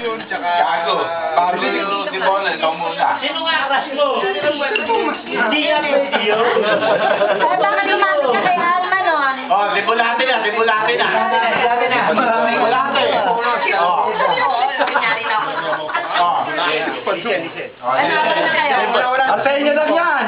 yun, tsaka... Gago. Pablo yung Simona, ikaw muna. Sino nga crush mo? Hindi yan pwede yun. Ay, bakit lumapit ka kay Alma nun? Oh, sibulate na. Sibulate na. Sibulate. Oh. Ang sa inyo lang yan.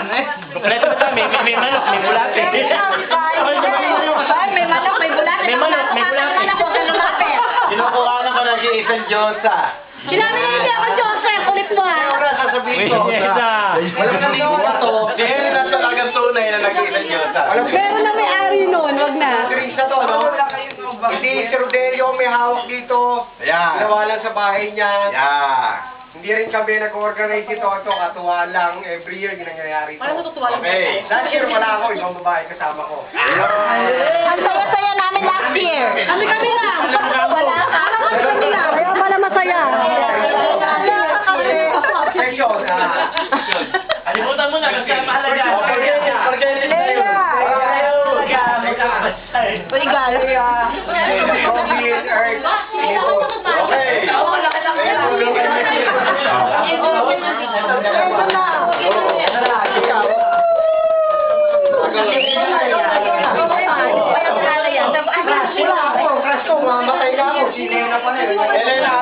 Kompleto na kami, may manok, may bulate. Ay, may manok, may bulate. May manok, may bulate. Huwag kang lumapit. Kinukuha na ko na si isang Diyosa. Sinabi na hindi ako Joseph, kulit mo ha. Sasabihin ko. Walang naliwa to. Hindi na talagang tunay na nag-iisang Diyosa. Pero na may ari nun, wag na. Teresa to, no? Hindi si Rodelio may hawak dito. Ayan. Ginawa lang sa bahay niya. Yan. Hindi rin kami nag-organize ito. Ito, katuwa lang. Every year, ginangyayari ito. Okay. Last year, wala ako. Ibang babae kasama ko. Ang saya-saya namin last year. Kami lang. Wala ka. Kami lang. Kaya pala masaya. Session. Alimutan mo na, nagkamahalaga. Legal. Coffee and Earth. Okay. Crush ko, mamatay na ako. Sino na pa na. Elena,